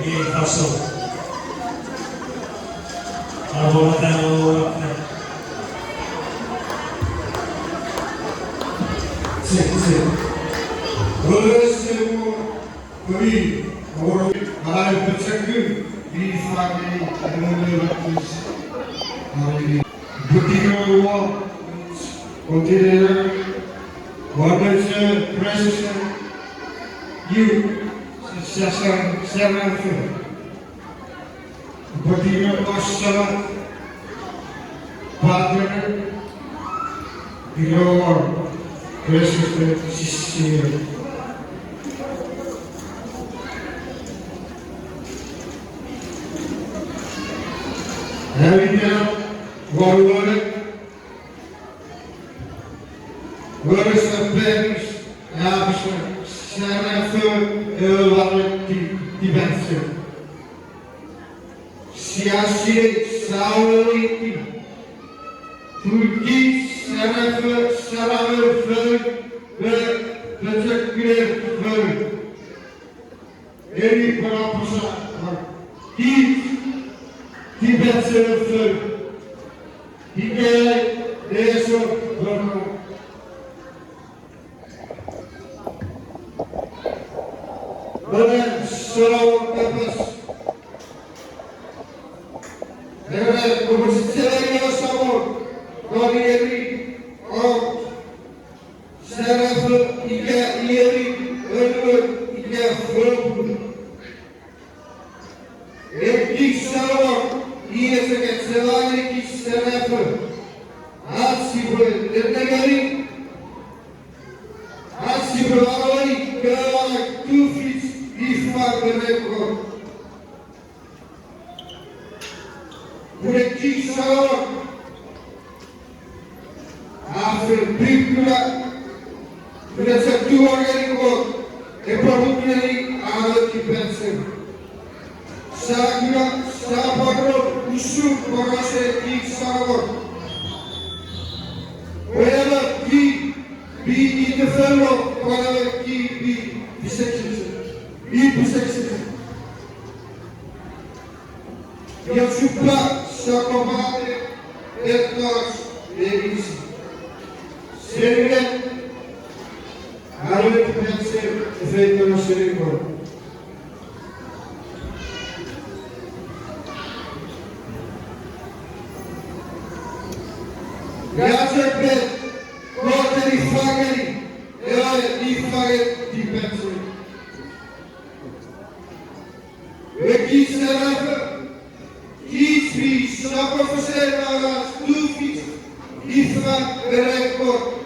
e passou. A bola está no... Sim. Dolayısıyla tabii doğru hareket edecek bir ifadeyi kullanıyoruz. Bugün o kontinere varlıklı presle you seven bugün o sana partner bir var presle sistemi. Having warlord, where is the Parish, defensive. Siyasi sağlığı, Türkiye sararı ve teşekkür Eri Parapasa, defensive, hikaye değişir durma. Böyle sırav yapız. Evet, bu sistemleri yaşamur. Kariyeri, şerefli, ileri, ölü, fırın. Erkek sarı diyesek sevani ki şerefli. Hasibı, dedegeri. Hasibı, ağabey, kıravarak, tüfit, ifar ve rekor. Erkek sarı after Biblia, üretecek duvarları ko, produtleri ağırlık pensin. Sağına, sağ bakro, usul korase ilk sağır. Oyala ki, bir itefelo, oyala ki, bir biseksisi. Yaşupla, şakabade, etlas, devisi. Seninle ağırlık pensin, efektörü senin kor. Gerçekten korte ifageli, ifageli dipensi. Ve ki tarafı hiçbir şapofeserlerle tüfit ifag ve rekor.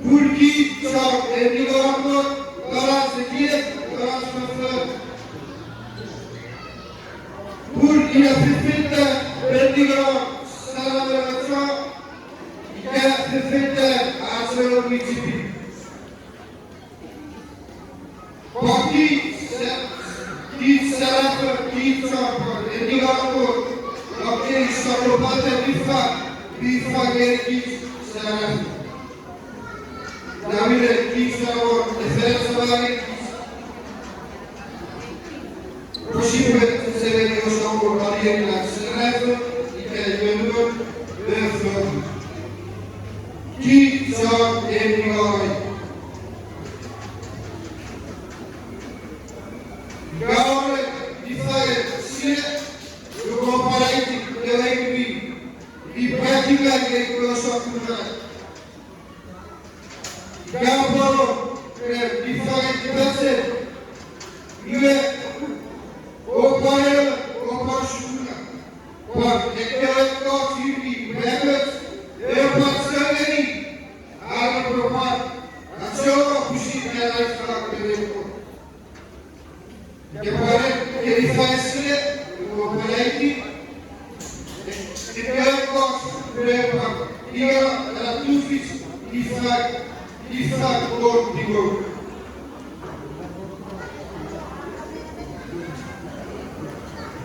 Türkiye çok endişelenir, garantiye garantiye. Türkiye fitinde endişelenir, sarılır çok. Fitinde asıl biçim. Baki hiç tarafı hiç çok endişelenir. Baki şapofete ifag gerekir sarılır. Davide Kisaro, Efersavani, Roshipe, Sereni Osamo, Ariela, Serafo, Ikayono, Befo, Kisar, Enigoi. Gavre, Ifae, Sire, Europaraiti, Delevi, Ipatika, Ekosokuna. Gavro, Ifae, Kibase, Ive, Opare, Opashuna, Pak, Ekeletos, Yuri, Megas, Eopatskagani, Arapropat, Atsova, Pushi, Kalaifak, Telepo. Kepare, Ifae, Sire, Oparaiti, Ekeletos, Telepak, Iva, Ratufis, Ifae, Lord Digo.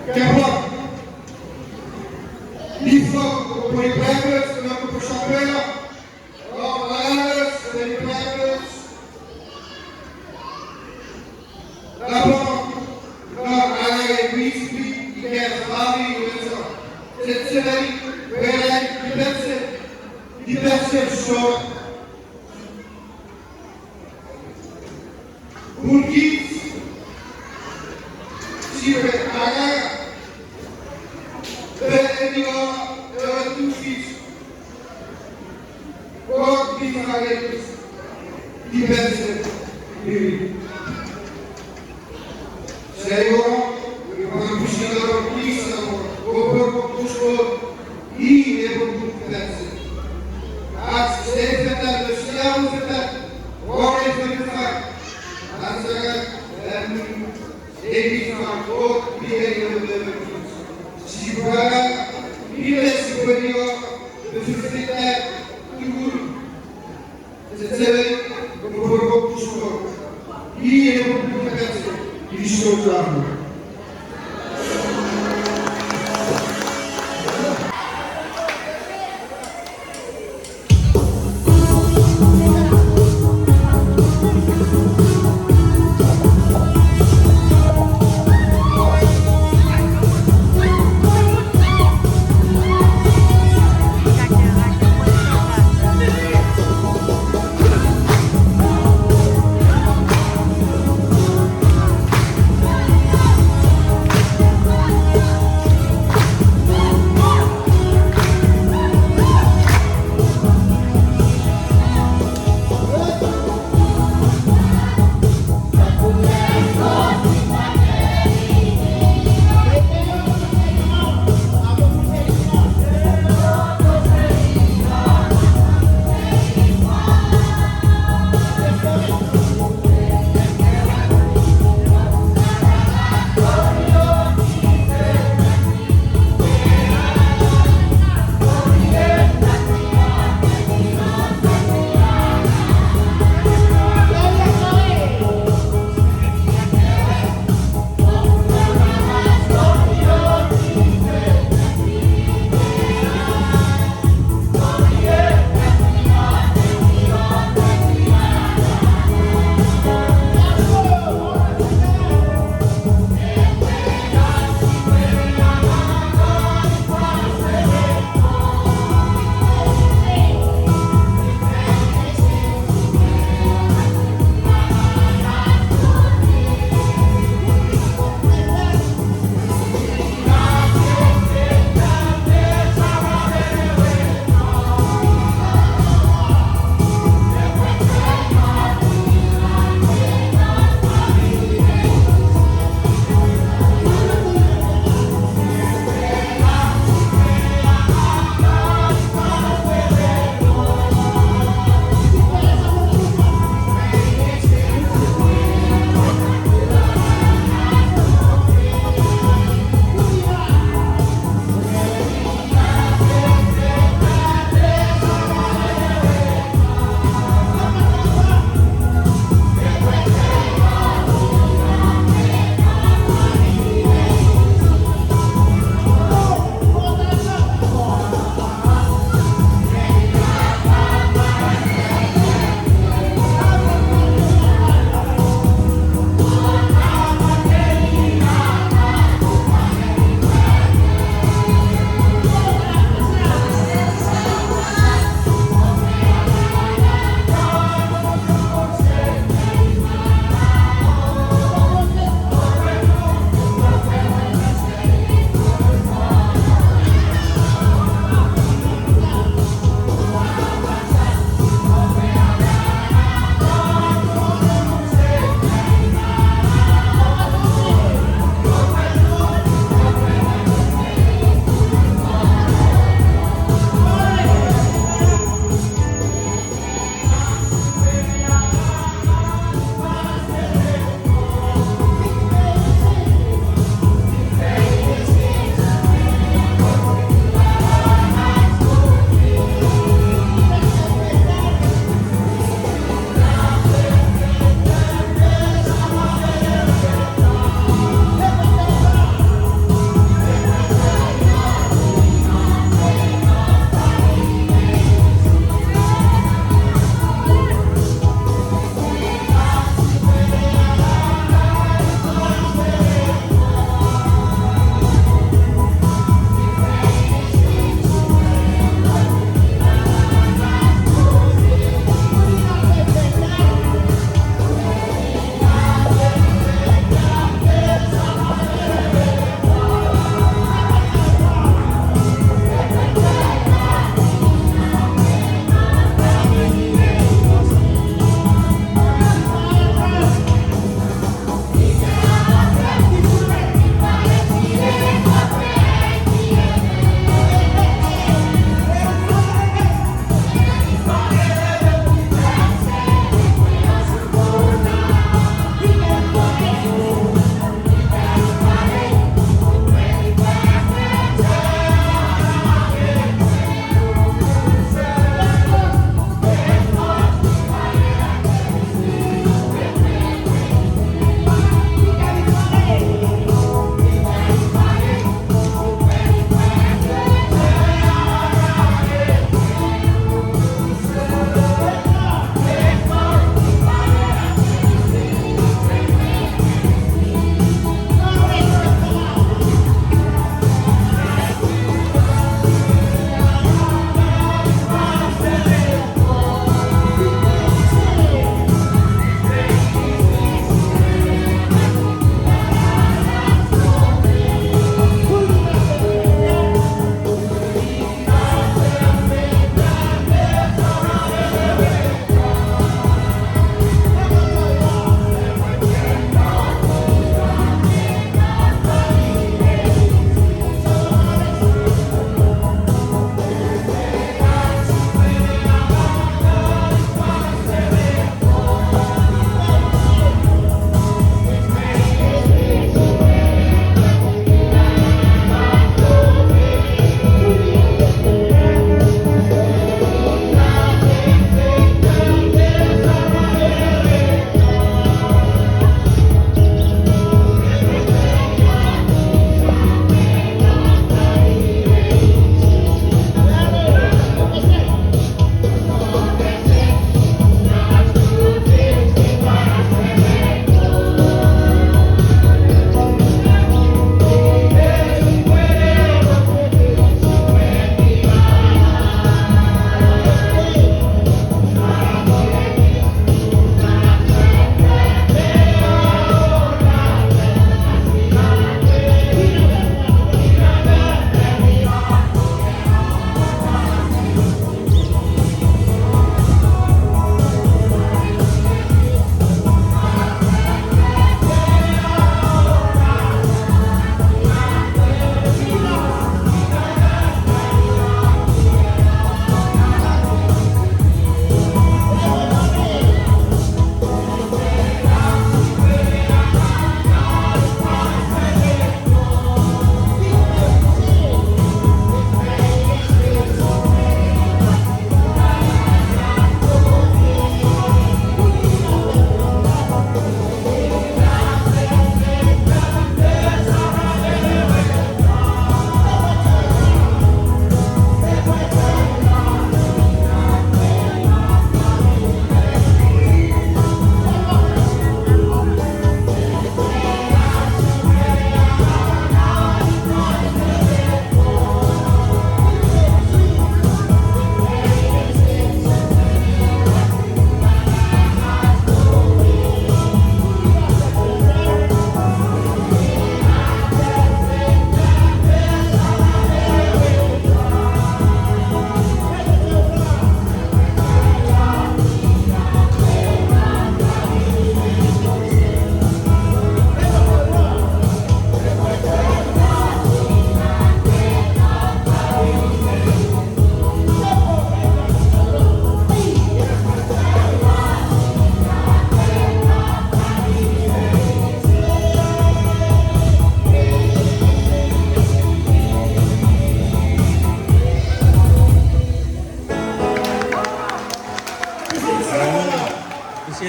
Kepler, Ifae, Oparipregas, Nakuposhapela, Olagas, Oparipregas, Lapor, diverse pessoas, porque se prepara para tu filho, por diferentes diversas Senhor, vamos buscar a polícia, o corpo buscou e é por diversas. As secretárias da cidade, ora é Segura e superior de facilitar tudo. Dizer como for o pessoal. E eu vou pedir e estou claro.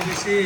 বেশি